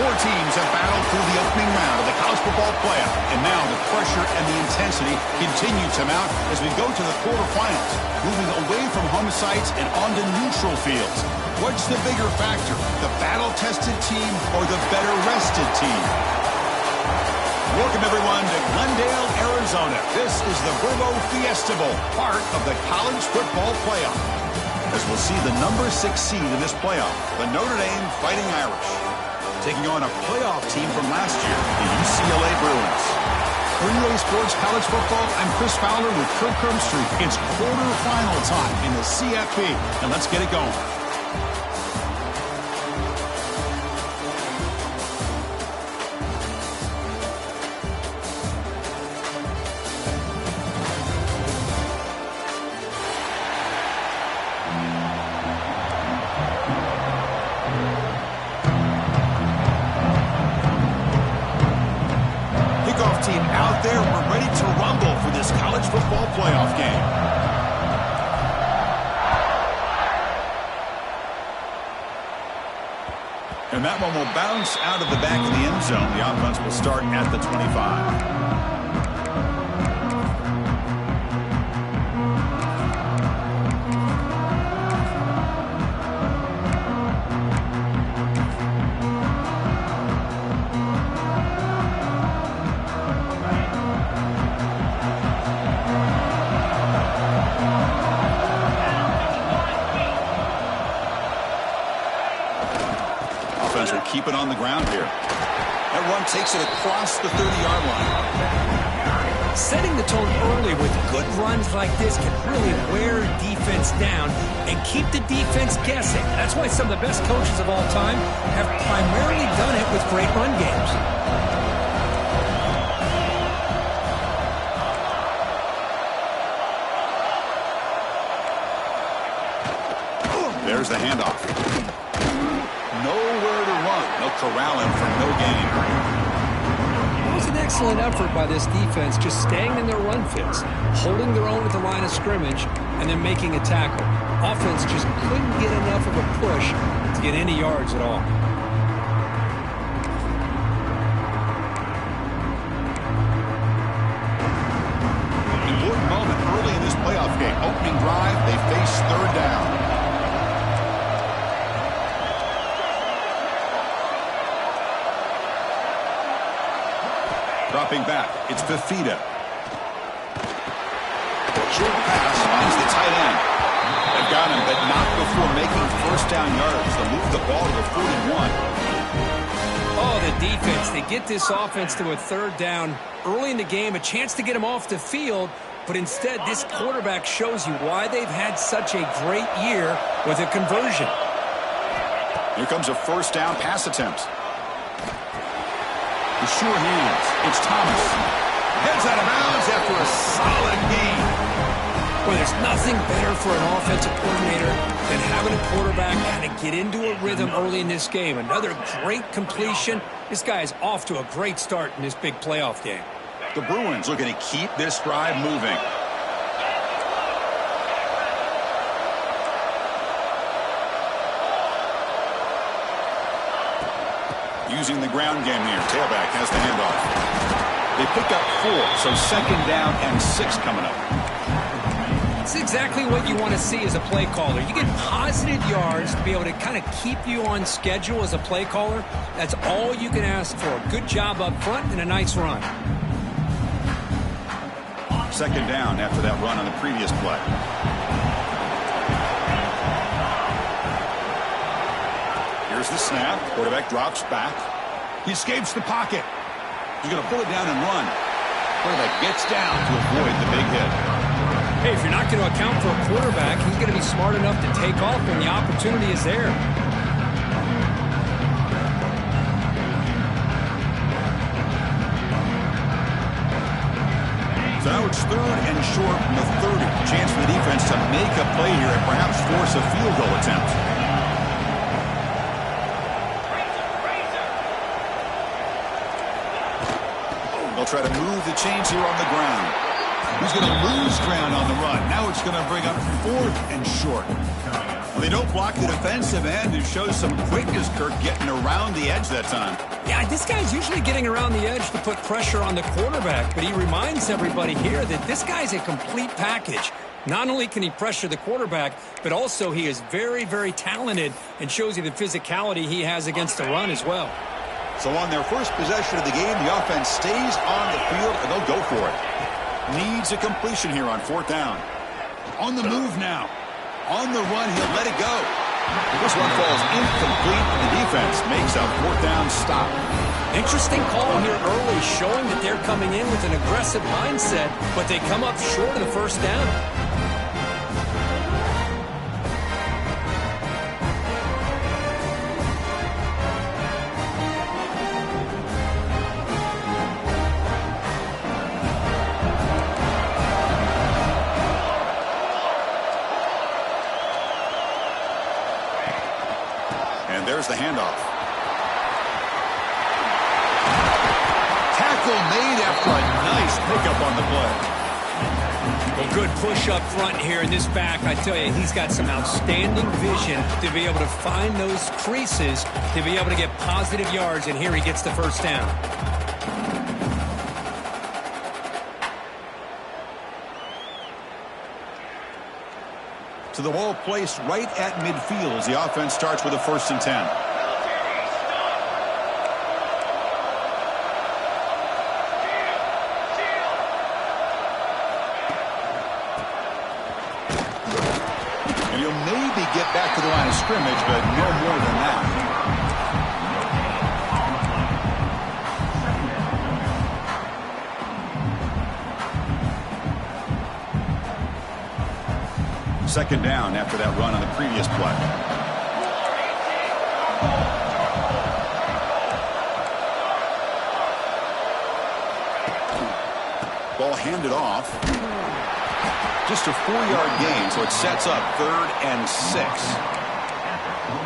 Four teams have battled through the opening round of the college football playoff, and now the pressure and the intensity continue to mount as we go to the quarterfinals, moving away from home sites and onto neutral fields. What's the bigger factor, the battle-tested team or the better-rested team? Welcome, everyone, to Glendale, Arizona. This is the Verbo Fiesta Bowl, part of the college football playoff. As we'll see the number 6 seed in this playoff, the Notre Dame Fighting Irish, taking on a playoff team from last year, the UCLA Bruins. For EA Sports College Football, I'm Chris Fowler with Kirk Herbstreit. It's quarterfinal time in the CFP, and let's get it going. Team out there, we're ready to rumble for this college football playoff game. And that one will bounce out of the back of the end zone. The offense will start at the 25. Will keep it on the ground here. That run takes it across the 30-yard line. Setting the tone early with good runs like this can really wear defense down and keep the defense guessing. That's why some of the best coaches of all time have primarily done it with great run games. There's the handoff. Nowhere to run. They'll corral him for no gain. It was an excellent effort by this defense, just staying in their run fits, holding their own at the line of scrimmage, and then making a tackle. Offense just couldn't get enough of a push to get any yards at all. Important moment early in this playoff game. Opening drive, they face third down. Dropping back, it's Fafita. Short pass finds the tight end. They've got him, but not before making first down yards. They'll move the ball to the 41. Oh, the defense. They get this offense to a third down early in the game, a chance to get him off the field, but instead this quarterback shows you why they've had such a great year with a conversion. Here comes a first down pass attempt. The sure hands. It's Thomas. Heads out of bounds after a solid gain. Well, there's nothing better for an offensive coordinator than having a quarterback kind of get into a rhythm early in this game. Another great completion. This guy is off to a great start in this big playoff game. The Bruins looking to keep this drive moving. Using the ground game here. Tailback has the handoff. They pick up 4, so second down and 6 coming up. It's exactly what you want to see as a play caller. You get positive yards to be able to kind of keep you on schedule as a play caller. That's all you can ask for. Good job up front and a nice run. Second down after that run on the previous play. Here's the snap. Quarterback drops back. He escapes the pocket. He's going to pull it down and run. Quarterback gets down to avoid the big hit. Hey, if you're not going to account for a quarterback, he's going to be smart enough to take off when the opportunity is there. So now it's third and short from the 30. Chance for the defense to make a play here and perhaps force a field goal attempt. They'll try to move the chains here on the ground. He's going to lose ground on the run. Now it's going to bring up fourth and short. They don't block the defensive end and show some quickness, Kirk, getting around the edge that time. Yeah, this guy's usually getting around the edge to put pressure on the quarterback, but he reminds everybody here that this guy's a complete package. Not only can he pressure the quarterback, but also he is very, very talented and shows you the physicality he has against the run as well. So on their first possession of the game, the offense stays on the field, and they'll go for it. Needs a completion here on 4th down. On the move now. On the run, he'll let it go. This one falls incomplete. The defense makes a 4th down stop. Interesting call here early, showing that they're coming in with an aggressive mindset, but they come up short of the first down. There's the handoff. Tackle made after a nice pickup on the play. Well, good push up front here in this back. I tell you, he's got some outstanding vision to be able to find those creases, to be able to get positive yards, and here he gets the first down. To the ball placed right at midfield as the offense starts with a 1st and 10. And he'll maybe get back to the line of scrimmage, but no more than that. Second down after that run on the previous play. Ball handed off. Just a 4-yard gain, so it sets up 3rd and 6.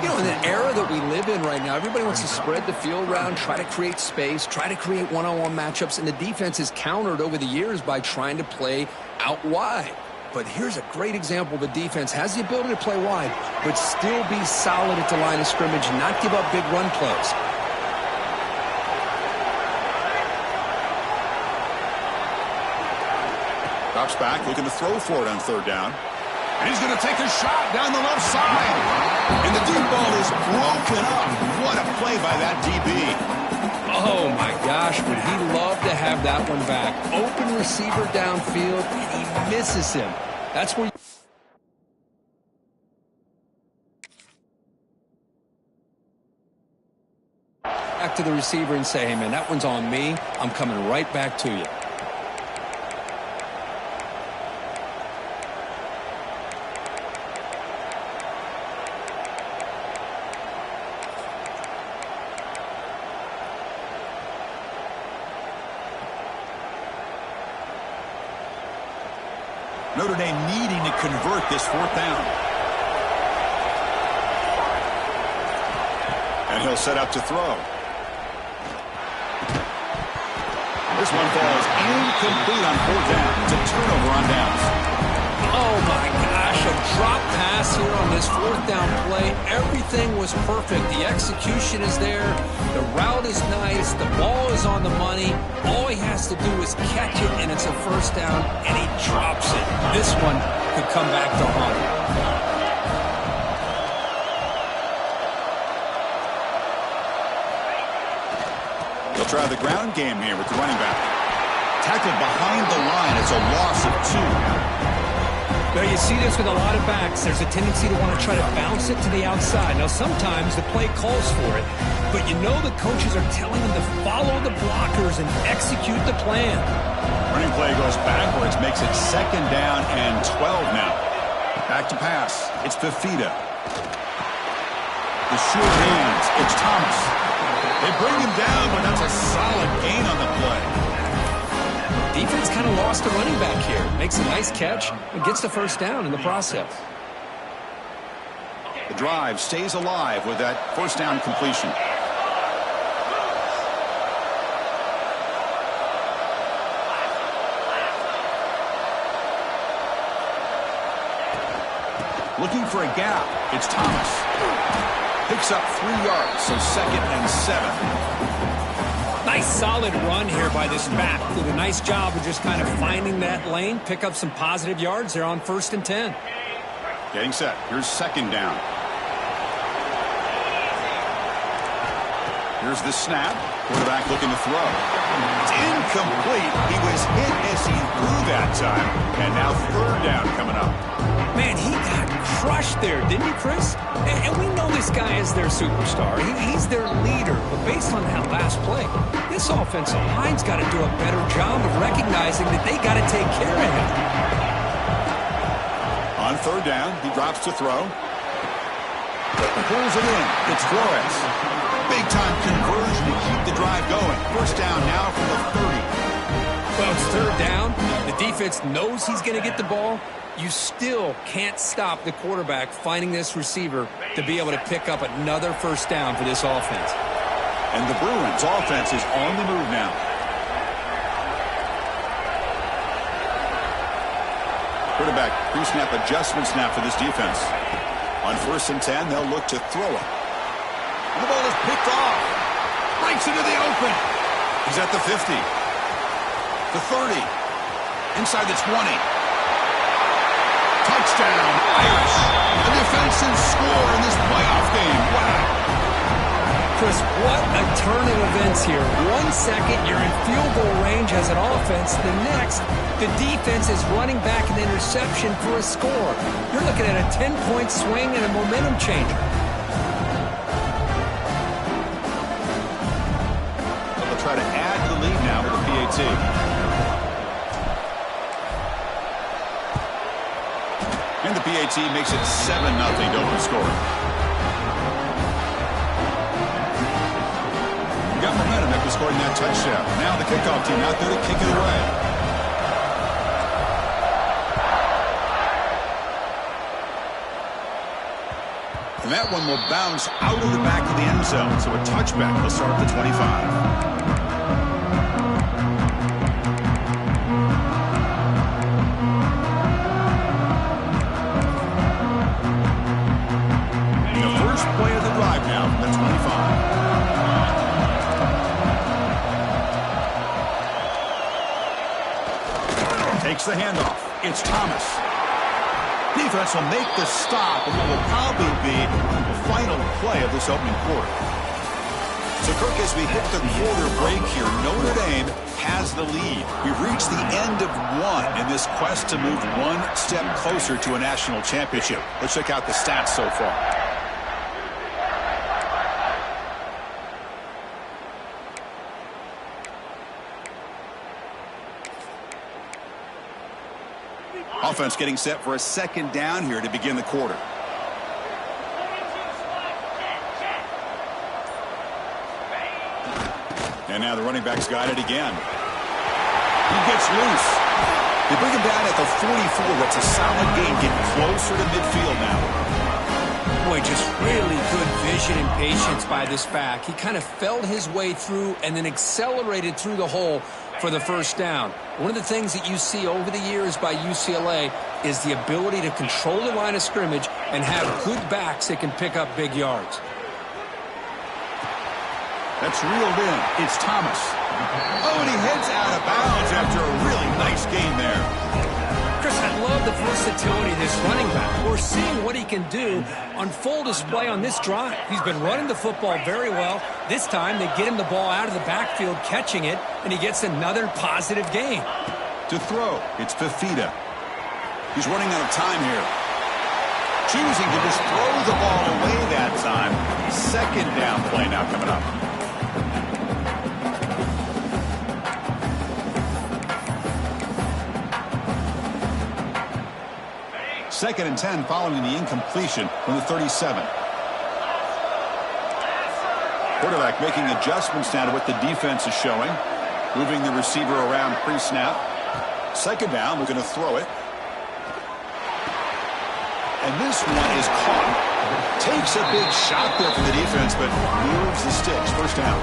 You know, in the era that we live in right now, everybody wants to spread the field around, try to create space, try to create one-on-one matchups, and the defense is countered over the years by trying to play out wide. But here's a great example. The defense has the ability to play wide, but still be solid at the line of scrimmage, not give up big run plays. Drops back, looking to throw for it on 3rd down. And he's going to take a shot down the left side. And the deep ball is broken up. What a play by that DB. Oh, my gosh, would he love to have that one back. Open receiver downfield, and he misses him. That's where... Back to the receiver and say, hey, man, that one's on me. I'm coming right back to you. Notre Dame needing to convert this 4th down. And he'll set up to throw. This one falls incomplete on 4th down. It's a turnover on downs. Oh, my gosh, a drop pass here on this 4th down play. Everything was perfect. The execution is there. The route is nice. The ball is on the money. All he has to do is catch it, and it's a 1st down, and he drops it. This one could come back to haunt him. They'll try the ground game here with the running back. Tackled behind the line. It's a loss of 2. Well, you see this with a lot of backs. There's a tendency to want to try to bounce it to the outside. Now, sometimes the play calls for it, but you know the coaches are telling them to follow the blockers and execute the plan. Running play goes backwards, makes it 2nd down and 12 now. Back to pass. It's Fafita. The sure hands. It's Thomas. They bring him down, but that's a solid gain on the play. Defense kind of lost a running back here. Makes a nice catch and gets the 1st down in the process. The drive stays alive with that 1st down completion. Looking for a gap. It's Thomas. Picks up 3 yards, so 2nd and 7. Nice solid run here by this back. Did a nice job of just kind of finding that lane, pick up some positive yards there on 1st and 10. Getting set. Here's 2nd down. Here's the snap. Quarterback looking to throw. It's incomplete. He was hit as he threw that time. And now 3rd down coming up. Man, he got crushed there, didn't he, Chris? And we know this guy is their superstar. He's their leader. But based on that last play, this offensive line's got to do a better job of recognizing that they got to take care of him. On 3rd down, he drops to throw. Pulls it in. It's Flores. Big-time conversion to keep the drive going. 1st down now from the 30. Well, it's 3rd down. The defense knows he's going to get the ball. You still can't stop the quarterback finding this receiver to be able to pick up another 1st down for this offense. And the Bruins offense is on the move now. Quarterback pre-snap adjustments now for this defense. On 1st and 10, they'll look to throw it. And the ball is picked off. Breaks into the open. He's at the 50. The 30. Inside the 20. Touchdown, Irish. A defensive score in this playoff game. Wow. Chris, what a turn of events here. 1 second, you're in field goal range as an offense. The next, the defense is running back an interception for a score. You're looking at a 10-point swing and a momentum changer. They'll try to add to the lead now with the PAT. And the PAT makes it 7-0 to open score. Got momentum after scoring that touchdown. Now the kickoff team out there to kick it away. And that one will bounce out of the back of the end zone. So a touchback will start at the 25. Play of the drive now from the 25. Takes the handoff. It's Thomas. Defense will make the stop, and what will probably be the final play of this opening quarter. So, Kirk, as we hit the quarter break here, Notre Dame has the lead. We've reached the end of one in this quest to move one step closer to a national championship. Let's check out the stats so far. Offense getting set for a 2nd down here to begin the quarter. And now the running back's got it again. He gets loose. They bring him down at the 44. That's a solid gain. Getting closer to midfield now. Boy, just really good vision and patience by this back. He kind of felt his way through and then accelerated through the hole for the 1st down. One of the things that you see over the years by UCLA is the ability to control the line of scrimmage and have good backs that can pick up big yards. That's reeled in. It's Thomas. Oh, and he heads out of bounds after a really nice gain there. Chris, I love the versatility of this running back. We're seeing what he can do on full display on this drive. He's been running the football very well. This time, they get him the ball out of the backfield, catching it, and he gets another positive gain. To throw, it's Fafita. He's running out of time here. Choosing to just throw the ball away that time. 2nd down play now coming up. Second and 10 following the incompletion from the 37. Quarterback making adjustments now to what the defense is showing. Moving the receiver around pre-snap. 2nd down, we're going to throw it. And this one is caught. Takes a big shot there from the defense, but moves the sticks. 1st down.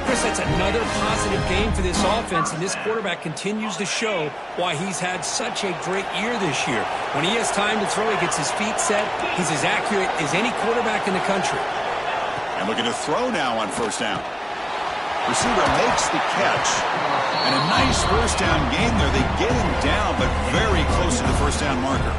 Chris, that's another positive game for this offense, and this quarterback continues to show why he's had such a great year this year. When he has time to throw, he gets his feet set. He's as accurate as any quarterback in the country. And looking to throw now on first down. Receiver makes the catch. And a nice first down game there. They get him down, but very close to the first down marker.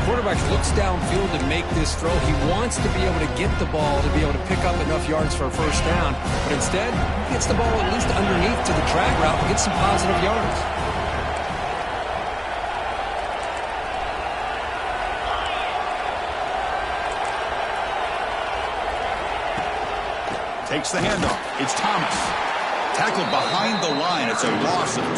Quarterback looks downfield to make this throw. He wants to be able to get the ball to be able to pick up enough yards for a first down. But instead, he gets the ball at least underneath to the drag route and gets some positive yards. Takes the handoff. It's Thomas. Tackled behind the line. It's a loss of 2.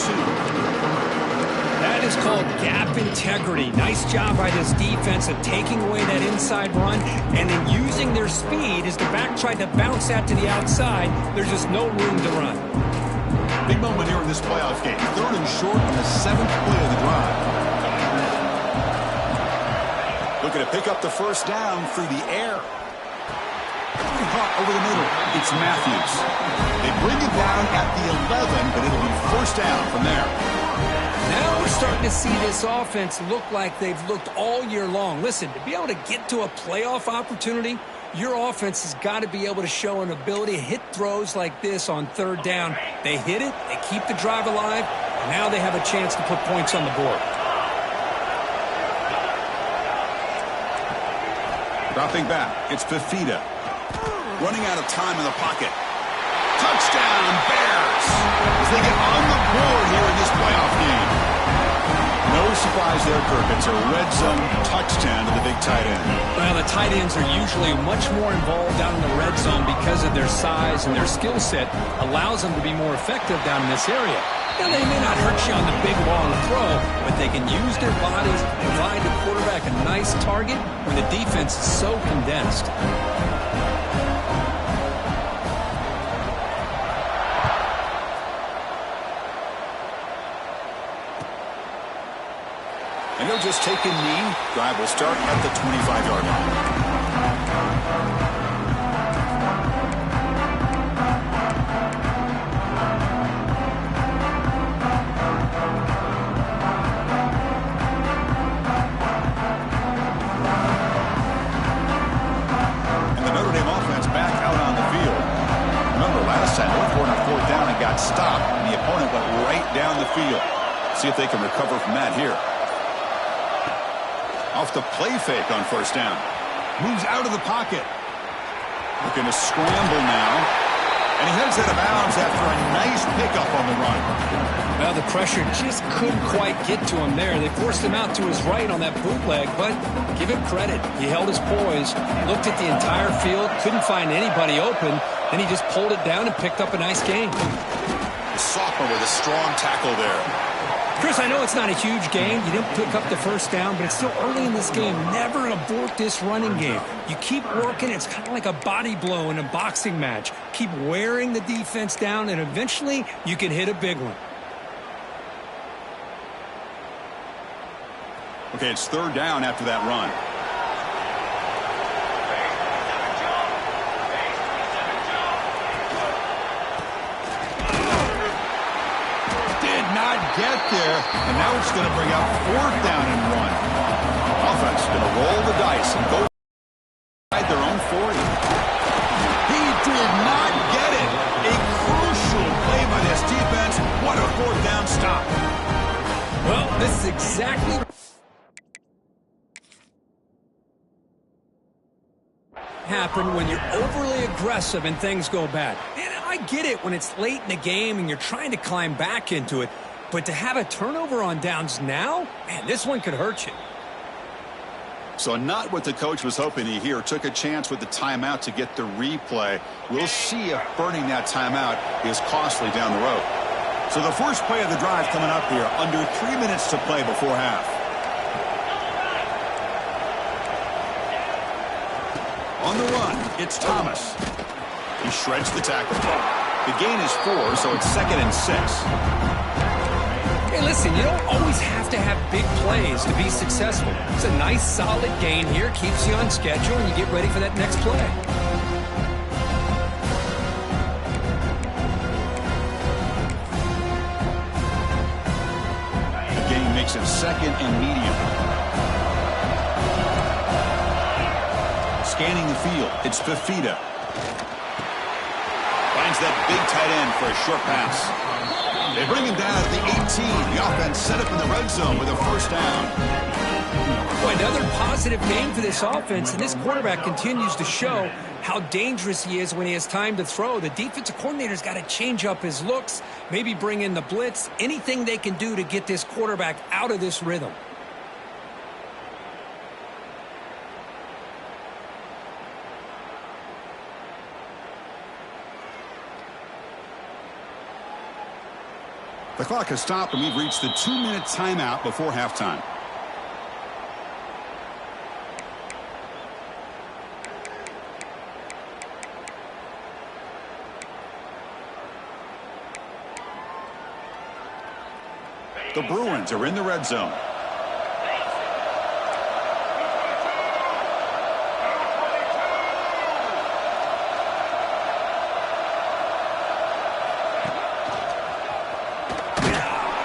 That is called gap integrity. Nice job by this defense of taking away that inside run and then using their speed as the back tried to bounce that to the outside. There's just no room to run. Big moment here in this playoff game. 3rd and short on the 7th play of the drive. Looking to pick up the first down through the air. Caught over the middle. It's Matthews. They bring it down at the 11, but it'll be first down from there. Now we're starting to see this offense look like they've looked all year long. Listen, to be able to get to a playoff opportunity, your offense has got to be able to show an ability to hit throws like this on 3rd down. They hit it, they keep the drive alive, and now they have a chance to put points on the board. Dropping back, it's Fafita. Running out of time in the pocket. Touchdown, Bears! As they get on the board here in this playoff game. No surprise there, Kirk. It's a red zone touchdown to the big tight end. Well, the tight ends are usually much more involved down in the red zone because of their size and their skill set allows them to be more effective down in this area. Now, they may not hurt you on the big long throw, but they can use their bodies to provide the quarterback a nice target when the defense is so condensed. And they'll just take a knee. Drive will start at the 25-yard line. And the Notre Dame offense back out on the field. Remember, last time, they were on 4th down and got stopped, and the opponent went right down the field. See if they can recover from that here. Off the play fake on first down. Moves out of the pocket. Looking to scramble now. And he heads out of bounds after a nice pickup on the run. Well, the pressure just couldn't quite get to him there. They forced him out to his right on that bootleg, but give him credit. He held his poise, looked at the entire field, couldn't find anybody open, then he just pulled it down and picked up a nice gain. The sophomore with a strong tackle there. Chris, I know it's not a huge game. You didn't pick up the first down, but it's still early in this game. Never abort this running game. You keep working. It's kind of like a body blow in a boxing match. Keep wearing the defense down, and eventually you can hit a big one. Okay, it's 3rd down after that run. Get there, and now it's going to bring out 4th down and 1. Offense going to roll the dice and go inside their own 40. He did not get it. A crucial play by this defense. What a 4th down stop. Well, this is exactly happen when you're overly aggressive and things go bad. And I get it when it's late in the game and you're trying to climb back into it. But to have a turnover on downs now, man, this one could hurt you. So not what the coach was hoping to hear. Took a chance with the timeout to get the replay. We'll see if burning that timeout is costly down the road. So the first play of the drive coming up here. Under 3 minutes to play before half. On the run, it's Thomas. He shreds the tackle. The gain is 4, so it's 2nd and 6. Hey, listen, you don't always have to have big plays to be successful. It's a nice, solid gain here. Keeps you on schedule, and you get ready for that next play. Makes it second and medium. Scanning the field. It's Fafita. Finds that big tight end for a short pass. They bring him down at the 18. The offense set up in the red zone with a first down. Boy, another positive game for this offense, and this quarterback continues to show how dangerous he is when he has time to throw. The defensive coordinator's got to change up his looks, maybe bring in the blitz, anything they can do to get this quarterback out of this rhythm. The clock has stopped, and we've reached the 2-minute timeout before halftime. The Bruins are in the red zone.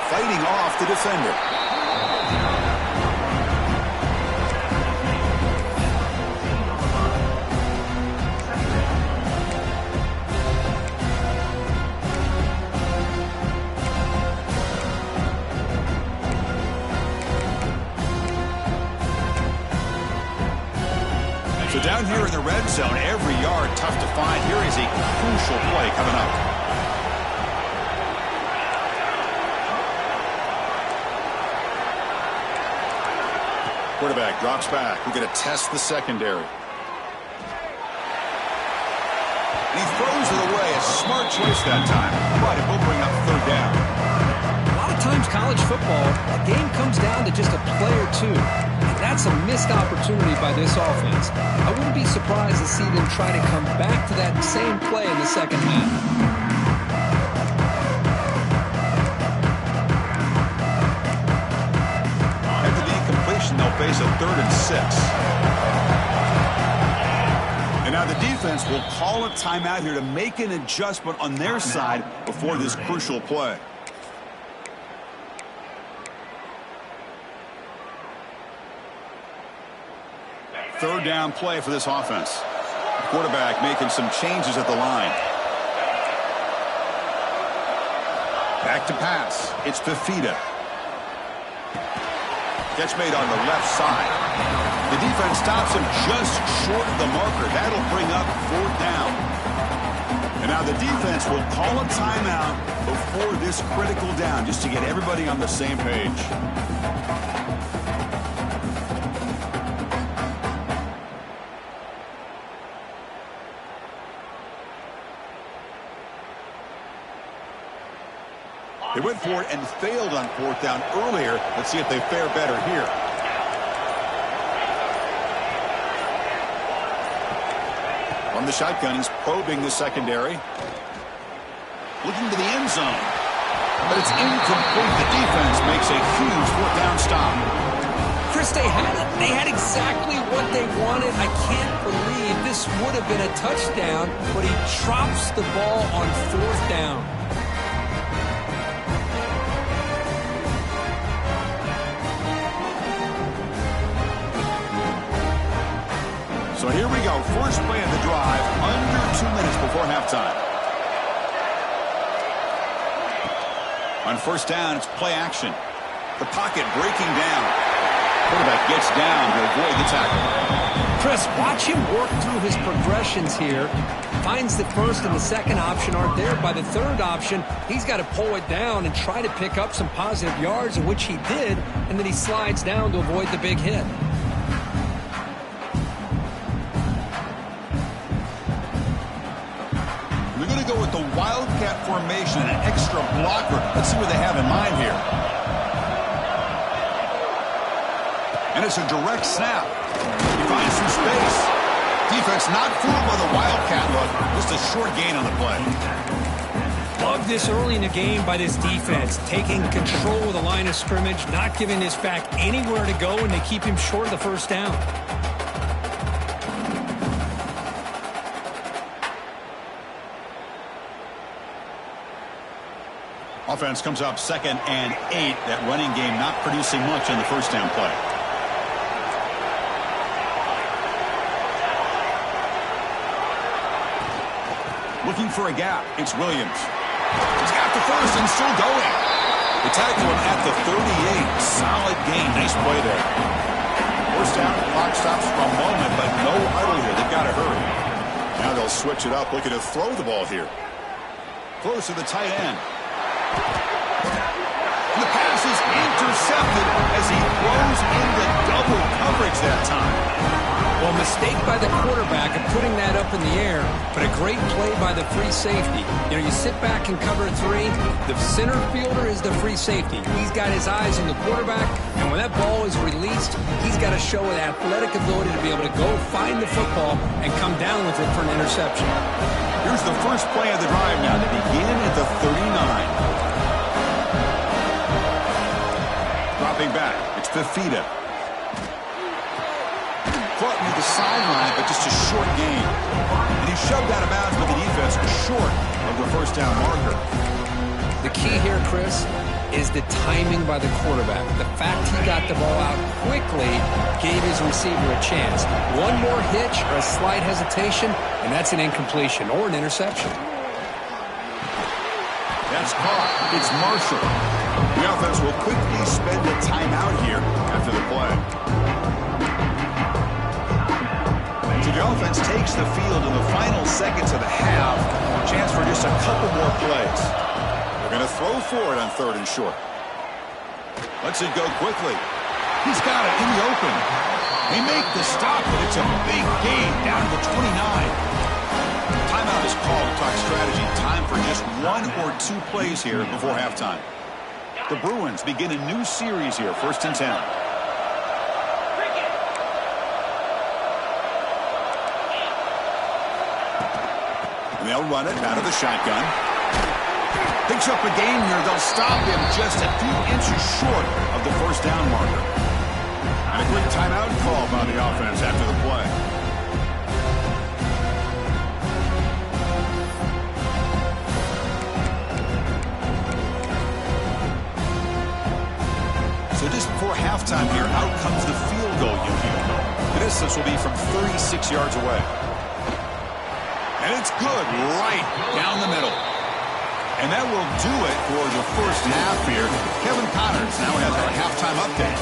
Fighting off the defender. So down here in the red zone, every yard tough to find. Here is a crucial play coming up. Quarterback drops back. We're going to test the secondary. And he throws it away. A smart choice that time. But it will bring up third down. A lot of times college football, the game comes down to just a play or two. That's a missed opportunity by this offense. I wouldn't be surprised to see them try to come back to that same play in the second half. After the incompletion, they'll face a 3rd and 6. And now the defense will call a timeout here to make an adjustment on their side before this crucial play. Third down play for this offense. Quarterback making some changes at the line. Back to pass. It's Fafita. Catch made on the left side. The defense stops him just short of the marker. That'll bring up 4th down. And now the defense will call a timeout before this critical down just to get everybody on the same page. They went for it and failed on 4th down earlier. Let's see if they fare better here. From the shotgun, he's probing the secondary. Looking to the end zone. But it's incomplete. The defense makes a huge 4th down stop. Chris, they had exactly what they wanted. I can't believe this would have been a touchdown, but he drops the ball on 4th down. So here we go. First play of the drive, under 2 minutes before halftime. On 1st down, it's play action. The pocket breaking down. Quarterback gets down to avoid the tackle. Chris, watch him work through his progressions here. Finds the first and the second option aren't there. By the third option, he's got to pull it down and try to pick up some positive yards, which he did, and then he slides down to avoid the big hit. Go with the Wildcat formation and an extra blocker. Let's see what they have in mind here. And it's a direct snap. He finds some space. Defense not fooled by the Wildcat look. Just a short gain on the play. Love this early in the game by this defense. Taking control of the line of scrimmage, not giving this back anywhere to go, and they keep him short of the 1st down. offense comes up 2nd and 8. That running game not producing much on the first down play. Looking for a gap. It's Williams. He's got the first and still going. The tackle at the 38. Solid gain. Nice play there. First down, clock stops for a moment, but no huddle here. They've got to hurry. Now they'll switch it up, looking to throw the ball here. Close to the tight end. And the pass is intercepted as he throws into double coverage that time. Well, mistake by the quarterback of putting that up in the air, but a great play by the free safety. You know, you sit back and cover 3. The center fielder is the free safety. He's got his eyes on the quarterback, and when that ball is released, he's got to show an athletic ability to be able to go find the football and come down with it for an interception. Here's the first play of the drive now to begin at the 39. Dropping back, it's Fifita. Caught near the sideline, but just a short gain. And he shoved out of bounds, but the defense was short of the first down marker. The key here, Chris, is the timing by the quarterback. The fact he got the ball out quickly gave his receiver a chance. One more hitch or a slight hesitation, and that's an incompletion or an interception. That's caught. It's Marshall. The offense will quickly spend a timeout here after the play. So the offense takes the field in the final seconds of the half. Chance for just a couple more plays. They're going to throw for it on 3rd and short. Lets it go quickly. He's got it in the open. They make the stop, but it's a big gain down to the 29. Timeout is called to talk strategy. Time for just 1 or 2 plays here before halftime. The Bruins begin a new series here, 1st and 10. They'll run it out of the shotgun. Picks up a gain here. They'll stop him just a few inches short of the first down marker. And a quick timeout call by the offense after the play. So just before halftime here, out comes the field goal unit. The distance will be from 36 yards away. And it's good right down the middle. And that will do it for the first half here. Kevin Connors now has our halftime update.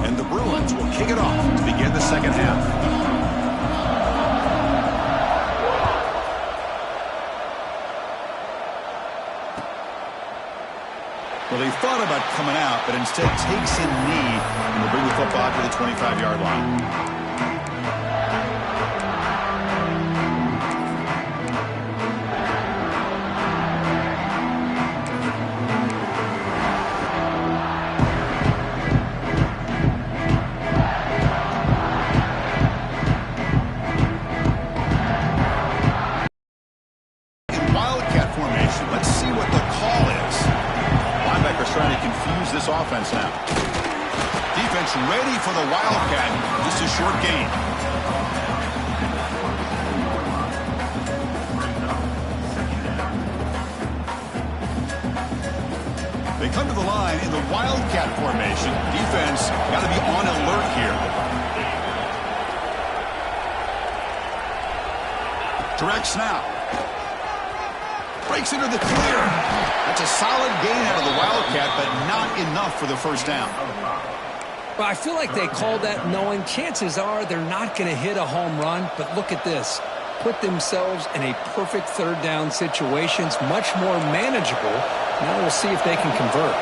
And the Bruins will kick it off to begin the second half. Well, they thought about coming out, but instead takes a knee and will bring the football to the 25-yard line. In Wildcat formation, let's see what the call is. Trying to confuse this offense now. Defense ready for the Wildcat. Just a short gain. They come to the line in the Wildcat formation. Defense got to be on alert here. Direct snap. Breaks into the clear. That's a solid gain out of the Wildcat, but not enough for the first down. Well, I feel like they called that knowing chances are they're not going to hit a home run, but look at this. Put themselves in a perfect 3rd down situation. It's much more manageable. Now we'll see if they can convert.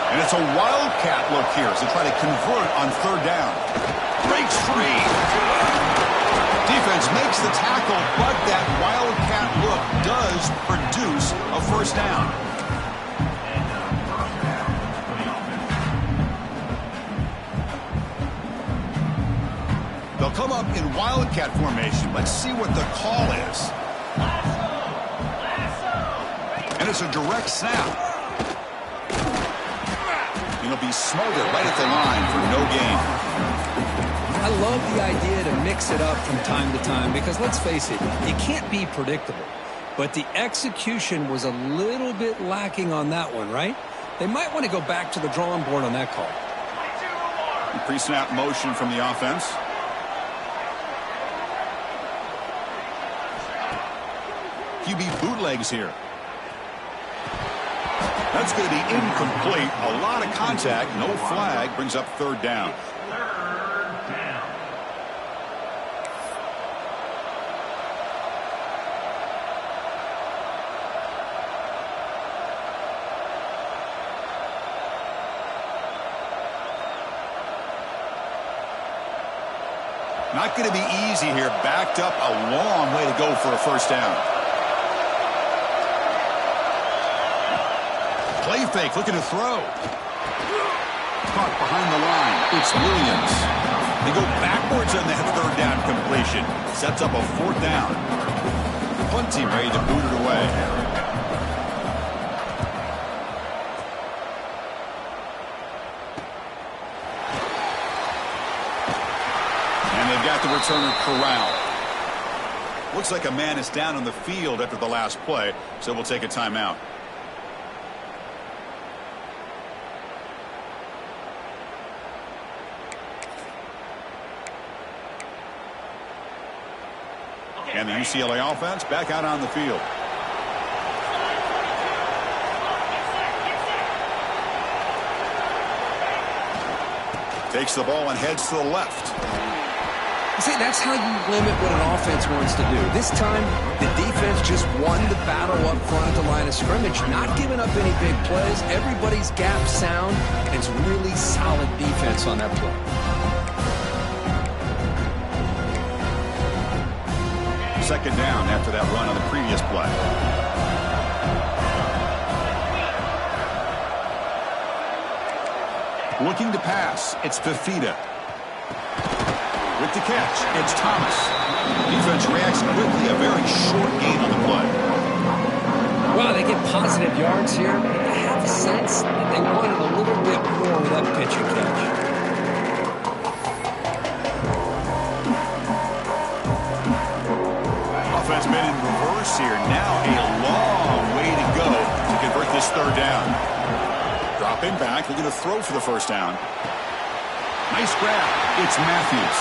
And it's a Wildcat look here as they try to convert on 3rd down. Breaks free. Defense makes the tackle, but that Wildcat look does produce a first down. They'll come up in Wildcat formation. Let's see what the call is. And it's a direct snap. And and he'll be smothered right at the line for no gain. I love the idea to mix it up from time to time because, let's face it, you can't be predictable. But the execution was a little bit lacking on that one, right? They might want to go back to the drawing board on that call. Pre-snap motion from the offense. QB bootlegs here. That's going to be incomplete. A lot of contact. No flag. Brings up third down. Not going to be easy here. Backed up a long way to go for a first down. Play fake, looking to throw. Caught behind the line. It's Williams. They go backwards on that third down completion. Sets up a fourth down. Punt team ready to boot it away. Got the returner corralled. Looks like a man is down on the field after the last play, so we'll take a timeout. And the UCLA offense back out on the field. Takes the ball and heads to the left. See, that's how you limit what an offense wants to do. This time, the defense just won the battle up front at the line of scrimmage, not giving up any big plays. Everybody's gap sound, and it's really solid defense on that play. Second down after that run on the previous play. Looking to pass, it's Fafita. With the catch, it's Thomas. Defense reacts quickly, a very short gain on the play. Wow, they get positive yards here. I have a sense that they wanted a little bit more with that pitch and catch. Offense been in reverse here. Now a long way to go to convert this third down. Dropping back, looking to throw for the first down. Nice grab. It's Matthews.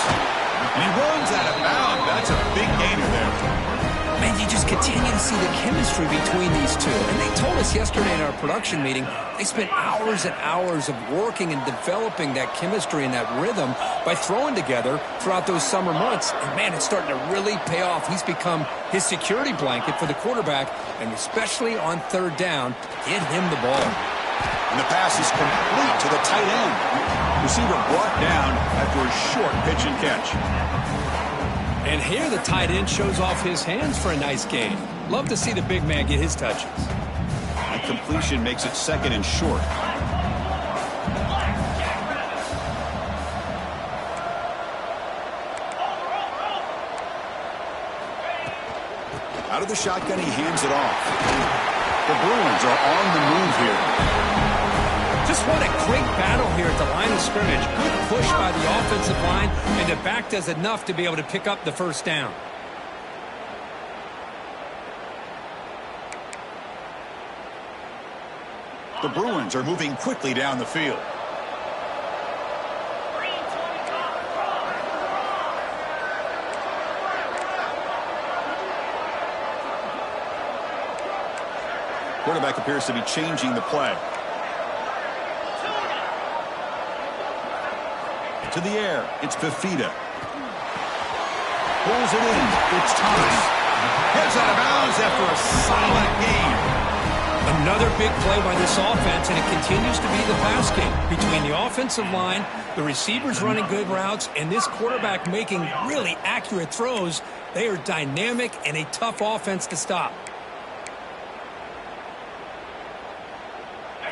And he runs out of bounds. That's a big gainer there. Man, you just continue to see the chemistry between these two. And they told us yesterday in our production meeting, they spent hours and hours of working and developing that chemistry and that rhythm by throwing together throughout those summer months. And, man, it's starting to really pay off. He's become his security blanket for the quarterback, and especially on third down, get him the ball. And the pass is complete to the tight end. Receiver brought down after a short pitch and catch. And here the tight end shows off his hands for a nice gain. Love to see the big man get his touches. That completion makes it second and short. Out of the shotgun, he hands it off. The Bruins are on the move here. Just what a great battle here at the line of scrimmage. Good push by the offensive line, and the back does enough to be able to pick up the first down. The Bruins are moving quickly down the field. Quarterback appears to be changing the play. To the air, it's Fafita. Pulls it in, it's Thomas. Heads out of bounds after a solid gain. Another big play by this offense, and it continues to be the pass game. Between the offensive line, the receivers running good routes, and this quarterback making really accurate throws, they are dynamic and a tough offense to stop.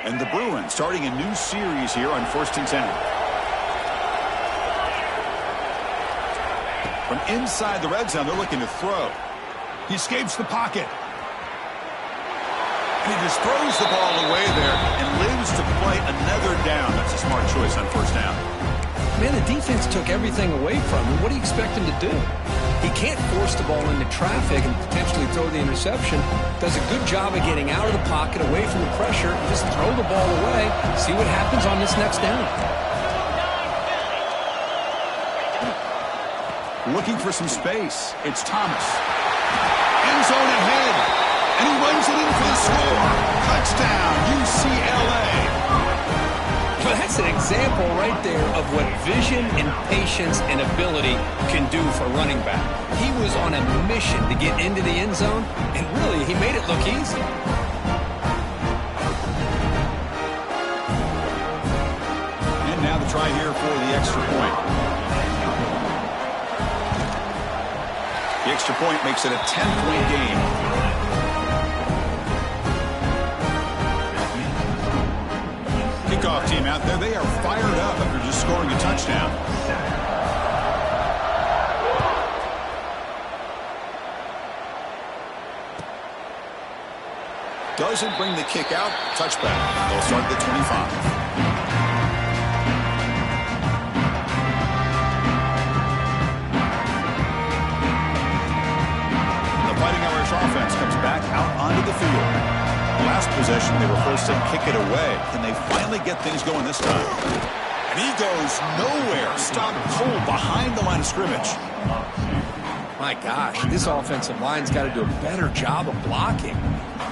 And the Bruins starting a new series here on 1st and 10. From inside the red zone, they're looking to throw. He escapes the pocket. He just throws the ball away there and lives to play another down. That's a smart choice on first down. Man, the defense took everything away from him. What do you expect him to do? He can't force the ball into traffic and potentially throw the interception. Does a good job of getting out of the pocket, away from the pressure, and just throw the ball away. See what happens on this next down. Looking for some space. It's Thomas. End zone ahead. And he runs it in for the score. Touchdown, UCLA. Well, that's an example right there of what vision and patience and ability can do for a running back. He was on a mission to get into the end zone, and really, he made it look easy. And now the try here for the extra point. The extra point makes it a 10-point game. Kickoff team out there. They are fired up after just scoring a touchdown. Doesn't bring the kick out. Touchback. They'll start at the 25. The Fighting Irish offense comes back out onto the field. Last possession, they were forced to kick it away. Can they finally get things going this time? And he goes nowhere. Stopped cold behind the line of scrimmage. My gosh, this offensive line's got to do a better job of blocking.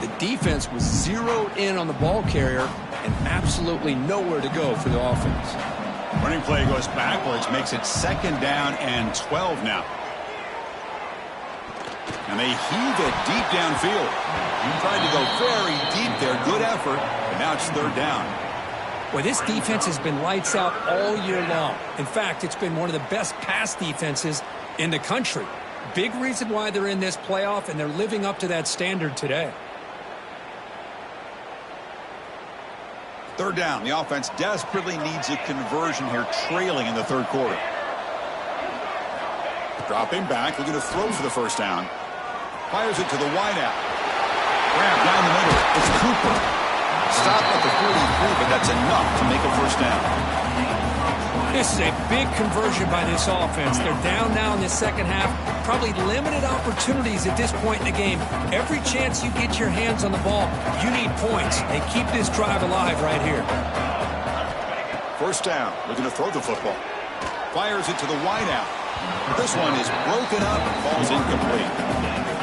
The defense was zeroed in on the ball carrier and absolutely nowhere to go for the offense. Running play goes backwards, makes it 2nd down and 12 now. And they heave it deep downfield. Tried to go very deep there. Good effort. But now it's 3rd down. Well, this defense has been lights out all year long. In fact, it's been one of the best pass defenses in the country. Big reason why they're in this playoff, and they're living up to that standard today. 3rd down. The offense desperately needs a conversion here, trailing in the 3rd quarter. Dropping back, looking to throw for the 1st down. Fires it to the wideout. Grab down the middle. It's Cooper. Stop at the 43, but that's enough to make a 1st down. This is a big conversion by this offense. They're down now in the 2nd half. Probably limited opportunities at this point in the game. Every chance you get your hands on the ball, you need points. They keep this drive alive right here. 1st down. Looking to throw the football. Fires it to the wideout. This one is broken up and falls incomplete.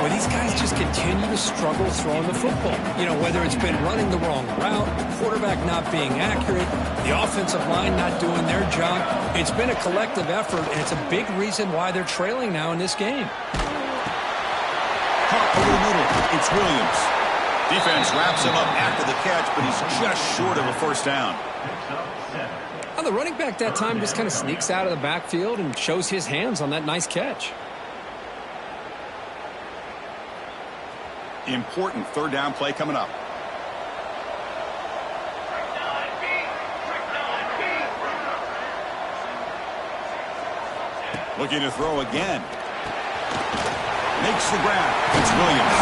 Well, these guys just continue to struggle throwing the football. You know, whether it's been running the wrong route, the quarterback not being accurate, the offensive line not doing their job. It's been a collective effort, and it's a big reason why they're trailing now in this game. Caught over the middle. It's Williams. Defense wraps him up after the catch, but he's just short of a 1st down. Well, the running back that time just kind of sneaks out of the backfield and shows his hands on that nice catch. Important 3rd down play coming up. Looking to throw again. Makes the grab. It's Williams.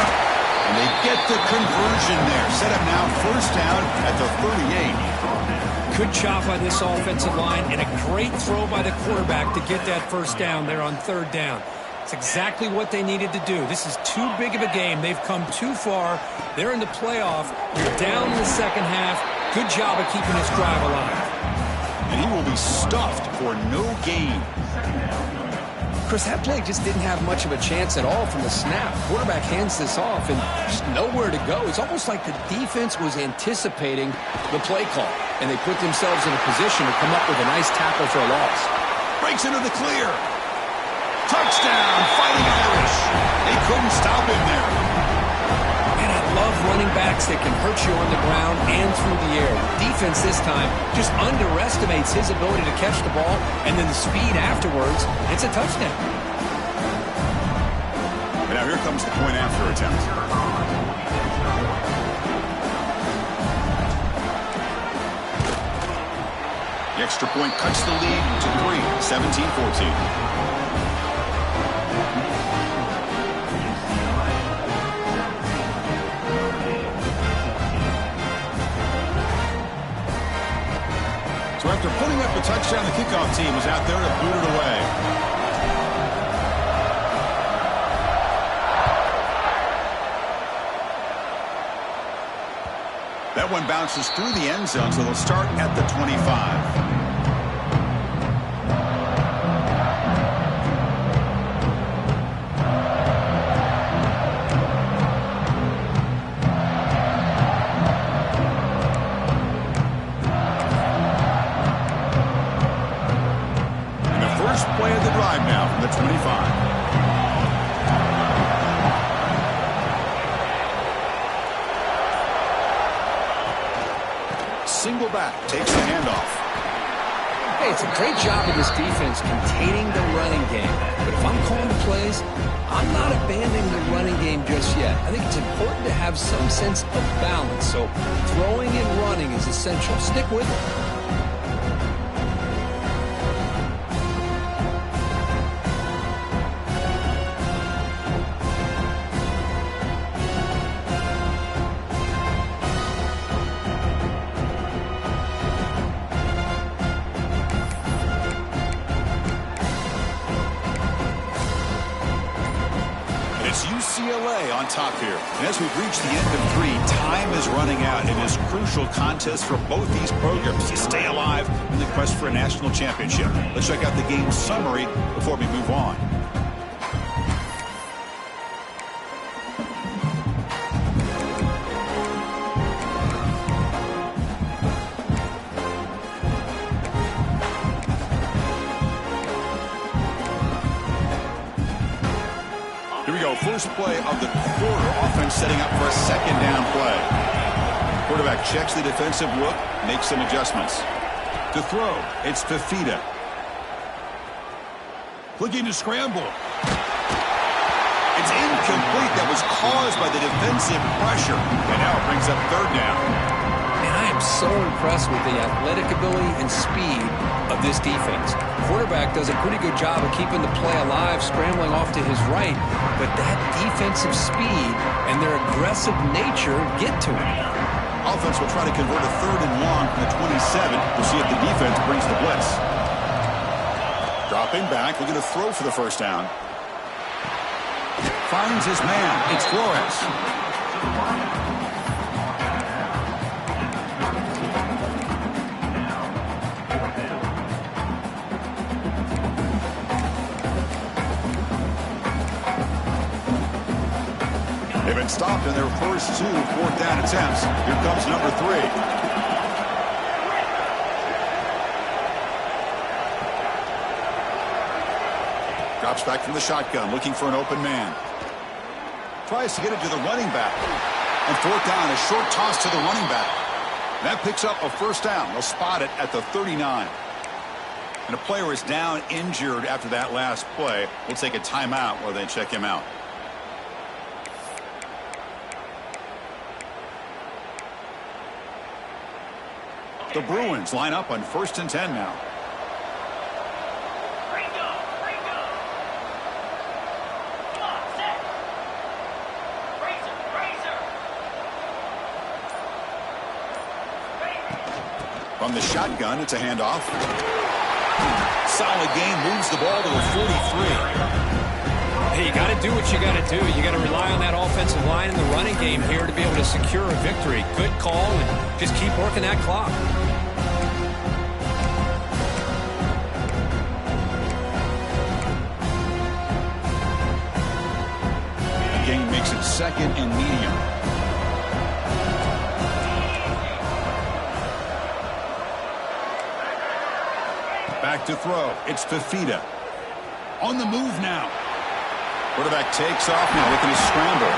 And they get the conversion there. Set up now 1st down at the 38. Good job by this offensive line and a great throw by the quarterback to get that 1st down there on 3rd down. It's exactly what they needed to do. This is too big of a game. They've come too far. They're in the playoff. You're down in the 2nd half. Good job of keeping this drive alive. And he will be stuffed for no gain. Chris, that play just didn't have much of a chance at all from the snap. Quarterback hands this off and just nowhere to go. It's almost like the defense was anticipating the play call, and they put themselves in a position to come up with a nice tackle for a loss. Breaks into the clear. Touchdown, Fighting Irish. They couldn't stop him there. And I love running backs that can hurt you on the ground and through the air. The defense this time just underestimates his ability to catch the ball, and then the speed afterwards. It's a touchdown. And now here comes the point after attempt. The extra point cuts the lead to 3, 17-14. Touchdown, the kickoff team is out there to boot it away. That one bounces through the end zone, so they'll start at the 25. Play of the drive now from the 25. Single back takes the handoff. Hey, it's a great job of this defense containing the running game. But if I'm calling the plays, I'm not abandoning the running game just yet. I think it's important to have some sense of balance. So throwing and running is essential. Stick with it. It's UCLA on top here. And as we've reached the end of 3, time is running out in this crucial contest for both these programs to stay alive in the quest for a national championship. Let's check out the game summary before we move on. Here we go, first play of the quarter. Offense setting up for a second down play. Quarterback checks the defensive look, makes some adjustments. To throw, it's Fafita. Looking to scramble. It's incomplete. That was caused by the defensive pressure. And now it brings up third down. And I am so impressed with the athletic ability and speed of this defense. Quarterback does a pretty good job of keeping the play alive, scrambling off to his right, but that defensive speed and their aggressive nature get to him. Offense will try to convert a third and long from the 27. We'll see if the defense brings the blitz. Dropping back, looking to throw for the first down. Finds his man. It's Flores. They've been stopped in their first 2 fourth down attempts. Here comes number 3. Drops back from the shotgun, looking for an open man. Tries to get it to the running back. And fourth down, a short toss to the running back. That picks up a first down. They'll spot it at the 39. And a player is down injured after that last play. We'll take a timeout while they check him out. The Bruins line up on 1st and 10 now. From the shotgun, it's a handoff. Solid game, moves the ball to the 43. Hey, you got to do what you got to do. You got to rely on that offensive line in the running game here to be able to secure a victory. Good call, and just keep working that clock. The game makes it 2nd and medium. Back to throw. It's Fafita. On the move now. Quarterback takes off now, looking to scramble.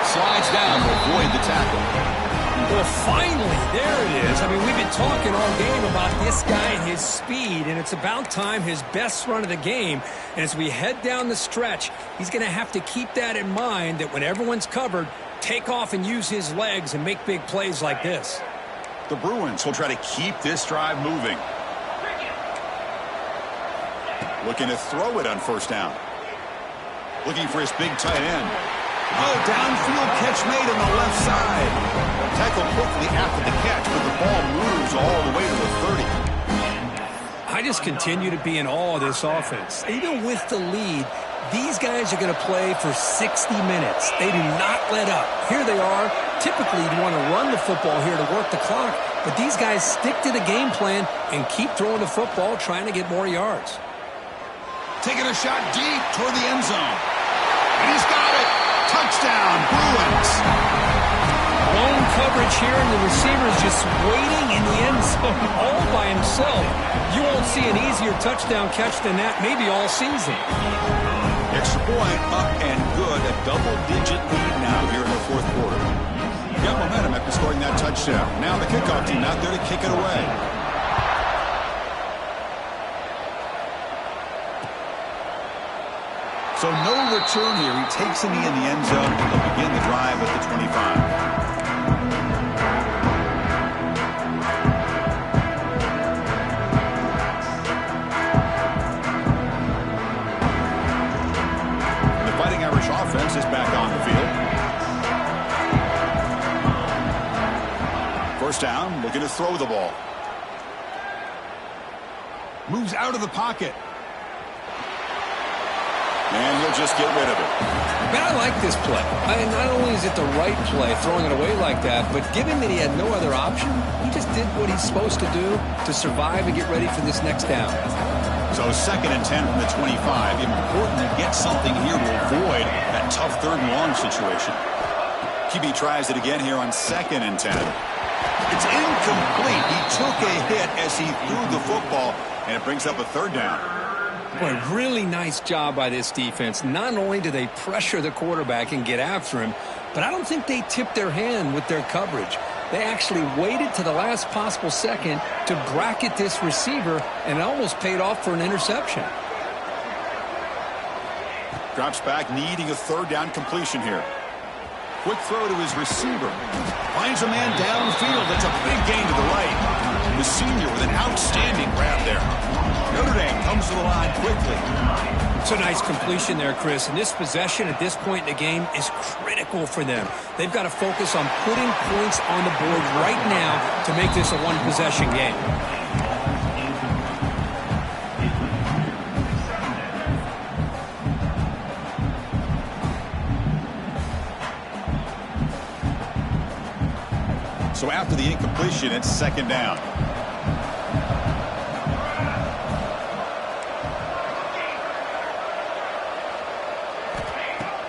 Slides down to avoid the tackle. Well, finally, there it is. I mean, we've been talking all game about this guy and his speed, and it's about time his best run of the game. And as we head down the stretch, he's going to have to keep that in mind, that when everyone's covered, take off and use his legs and make big plays like this. The Bruins will try to keep this drive moving. Looking to throw it on first down. Looking for his big tight end. Oh, downfield catch made on the left side. Tackled quickly after the catch, but the ball moves all the way to the 30. I just continue to be in awe of this offense. Even with the lead, these guys are going to play for 60 minutes. They do not let up. Here they are. Typically, you'd want to run the football here to work the clock, but these guys stick to the game plan and keep throwing the football, trying to get more yards. Taking a shot deep toward the end zone. And he's got it. Touchdown, Bruins. Lone coverage here, and the receiver's just waiting in the end zone all by himself. You won't see an easier touchdown catch than that maybe all season. Extra point, up and good. A double-digit lead now here in the fourth quarter. Got momentum after scoring that touchdown. Now the kickoff team out there to kick it away. So no return here. He takes a knee in the end zone. They'll begin the drive at the 25. Offense is back on the field. First down, looking to throw the ball. Moves out of the pocket. And he'll just get rid of it. Man, I like this play. Not only is it the right play, throwing it away like that, but given that he had no other option, he just did what he's supposed to do to survive and get ready for this next down. So 2nd and 10 from the 25. Important to get something here to avoid that tough 3rd and long situation. QB tries it again here on 2nd and 10. It's incomplete. He took a hit as he threw the football, and it brings up a 3rd down. Boy, really nice job by this defense. Not only do they pressure the quarterback and get after him, but I don't think they tipped their hand with their coverage. They actually waited to the last possible second to bracket this receiver, and it almost paid off for an interception. Drops back, needing a 3rd down completion here. Quick throw to his receiver. Finds a man downfield. That's a big gain to the right. The senior with an outstanding grab there. Notre Dame comes to the line quickly. It's a nice completion there, Chris. And this possession at this point in the game is critical for them. They've got to focus on putting points on the board right now to make this a one-possession game. So after the incompletion, it's 2nd down.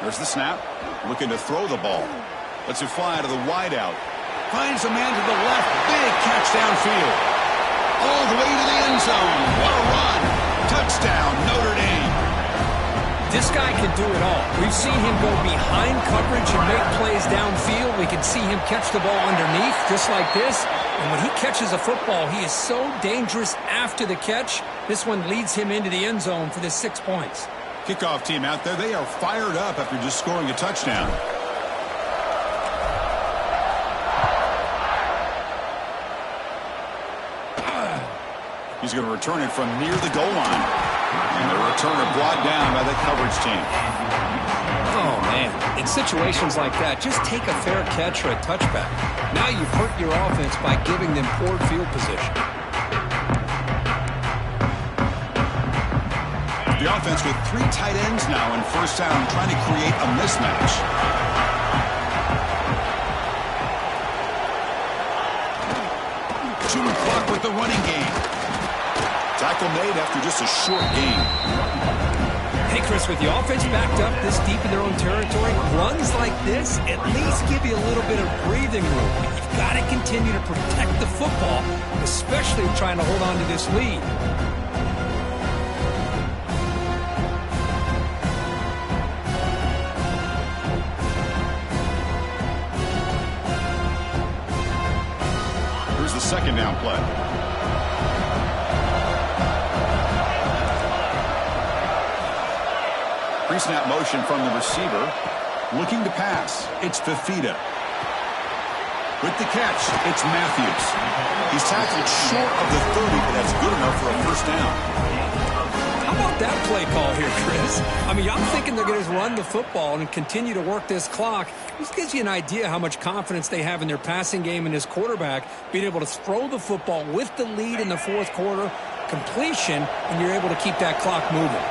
There's the snap. Looking to throw the ball. Lets it fly to the wideout. Finds a man to the left. Big catch downfield. All the way to the end zone. What a run. Touchdown, Notre Dame. This guy can do it all. We've seen him go behind coverage and make plays downfield. We can see him catch the ball underneath, just like this. And when he catches a football, he is so dangerous after the catch. This one leads him into the end zone for the 6 points. Kickoff team out there, they are fired up after just scoring a touchdown. He's going to return it from near the goal line. And the returner brought down by the coverage team. Oh, man. In situations like that, just take a fair catch or a touchback. Now you've hurt your offense by giving them poor field position. The offense with 3 tight ends now in first down, trying to create a mismatch. Chew clock with the running game. Tackle made after just a short gain. Hey, Chris, with the offense backed up this deep in their own territory, runs like this at least give you a little bit of breathing room. You've got to continue to protect the football, especially trying to hold on to this lead. Here's the 2nd down play. Pre-snap motion from the receiver. Looking to pass. It's Fafita. With the catch, it's Matthews. He's tackled short of the 30, but that's good enough for a first down. How about that play call here, Chris? I mean, I'm thinking they're going to run the football and continue to work this clock. This gives you an idea how much confidence they have in their passing game and this quarterback being able to throw the football with the lead in the fourth quarter completion, and you're able to keep that clock moving.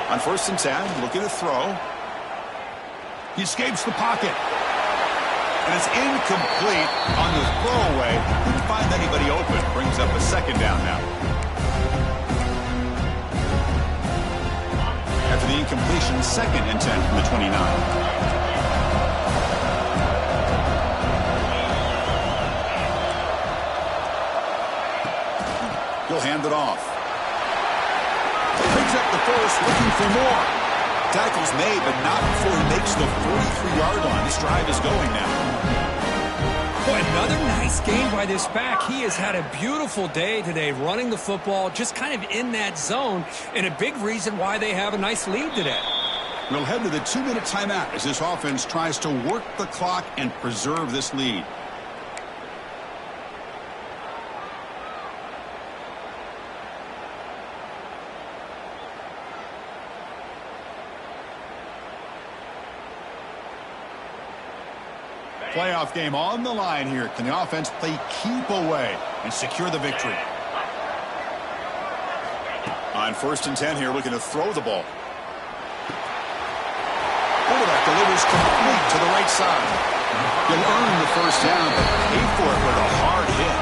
On 1st and 10, looking to throw. He escapes the pocket. And it's incomplete on the throwaway. Couldn't find anybody open. Brings up a 2nd down now. After the incompletion, 2nd and 10 from the 29. He'll hand it off. Picks up the first, looking for more. Tackle's made, but not before he makes the 43-yard line. This drive is going now. Boy, another nice game by this back. He has had a beautiful day today running the football, just kind of in that zone, and a big reason why they have a nice lead today. We'll head to the 2-minute timeout as this offense tries to work the clock and preserve this lead. Playoff game on the line here. Can the offense play keep away and secure the victory? On 1st and 10 here, looking to throw the ball. Quarterback delivers complete to the right side. He'll earn the 1st down, but pay for it with a hard hit.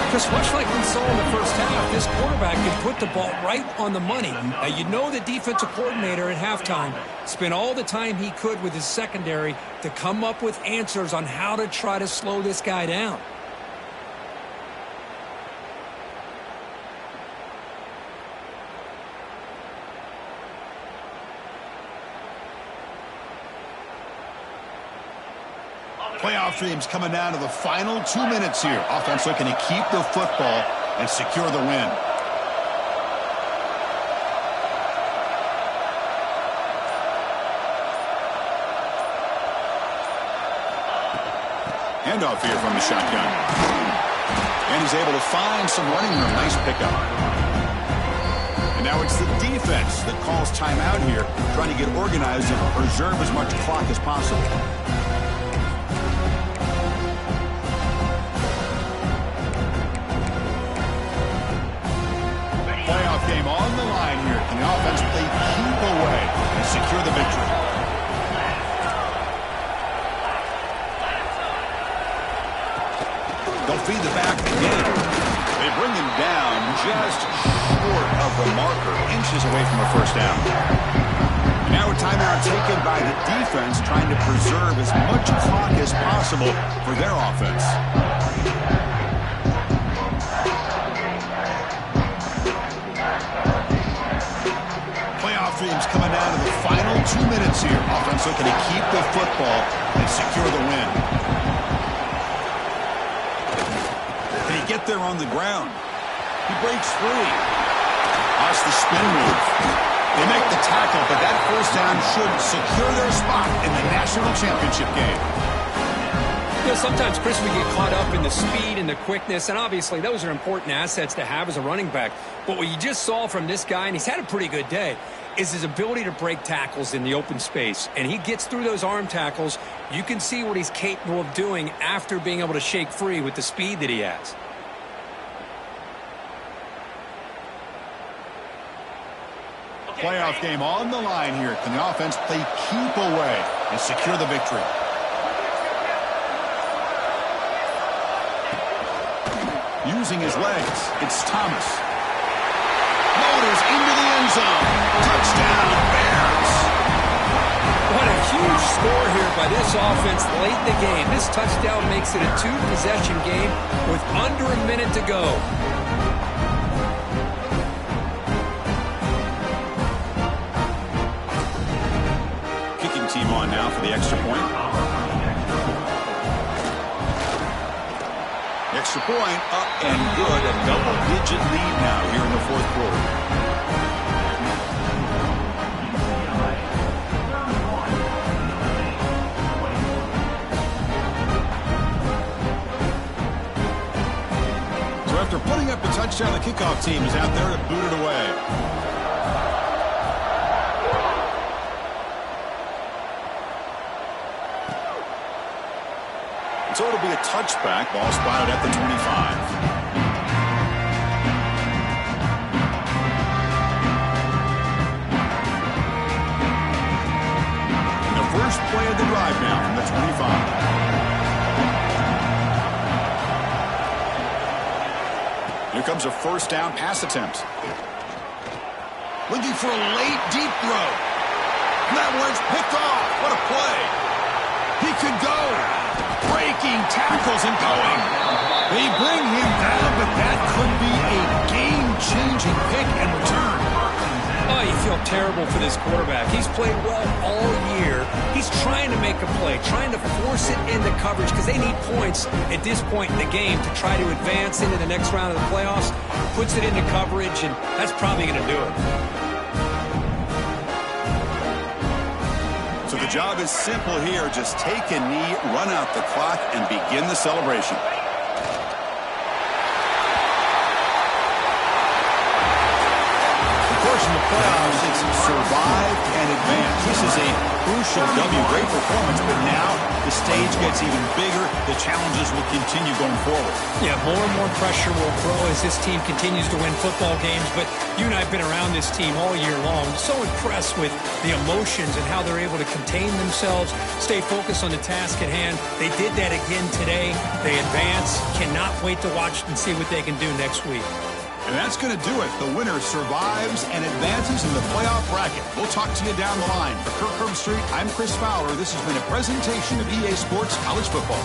Because much like we saw in the first half, this quarterback can put the ball right on the money. Now, you know the defensive coordinator at halftime spent all the time he could with his secondary to come up with answers on how to try to slow this guy down. Playoff dreams coming down to the final 2 minutes here. Offense looking to keep the football and secure the win. Handoff here from the shotgun. And he's able to find some running room. Nice pickup. And now it's the defense that calls timeout here, trying to get organized and preserve as much clock as possible. Playoff game on the line here. Can the offense play keep away and secure the victory? They'll feed the back again. They bring him down just short of the marker, inches away from a 1st down. Now a timeout taken by the defense, trying to preserve as much clock as possible for their offense. Dreams coming down to the final 2 minutes here. Offense looking to keep the football and secure the win. Can he get there on the ground? He breaks free. Lost the spin move. They make the tackle, but that 1st down should secure their spot in the national championship game. You know, sometimes, Chris, we get caught up in the speed and the quickness, and obviously those are important assets to have as a running back. But what you just saw from this guy, and he's had a pretty good day, is his ability to break tackles in the open space. And he gets through those arm tackles. You can see what he's capable of doing after being able to shake free with the speed that he has. Playoff game on the line here. Can the offense play keep away and secure the victory? Using his legs, it's Thomas. Motors into the end zone. Touchdown, Bears. What a huge score here by this offense late in the game. This touchdown makes it a 2-possession game with under a minute to go. Kicking team on now for the extra point. Extra point up and good. A double-digit lead now here in the 4th quarter. So after putting up a touchdown, the kickoff team is out there to boot it away. So it'll be a touchback. Ball spotted at the 25. First play of the drive now from the 25. Here comes a first down pass attempt. Looking for a late, deep throw. And that one's picked off. What a play. He could go. Breaking tackles and going. They bring him down, but that could be a game-changing pick and return. Oh, you feel terrible for this quarterback. He's played well all year. He's trying to make a play, trying to force it into coverage because they need points at this point in the game to try to advance into the next round of the playoffs. Puts it into coverage, and that's probably going to do it. So the job is simple here. Just take a knee, run out the clock, and begin the celebration. In the playoffs, it's survive and advance. This is a crucial W. Great performance, but now the stage gets even bigger. The challenges will continue going forward. Yeah, more and more pressure will grow as this team continues to win football games. But you and I have been around this team all year long. So impressed with the emotions and how they're able to contain themselves, stay focused on the task at hand. They did that again today. They advance. Cannot wait to watch and see what they can do next week. And that's going to do it. The winner survives and advances in the playoff bracket. We'll talk to you down the line. For Kirk Herbstreit, I'm Chris Fowler. This has been a presentation of EA Sports College Football.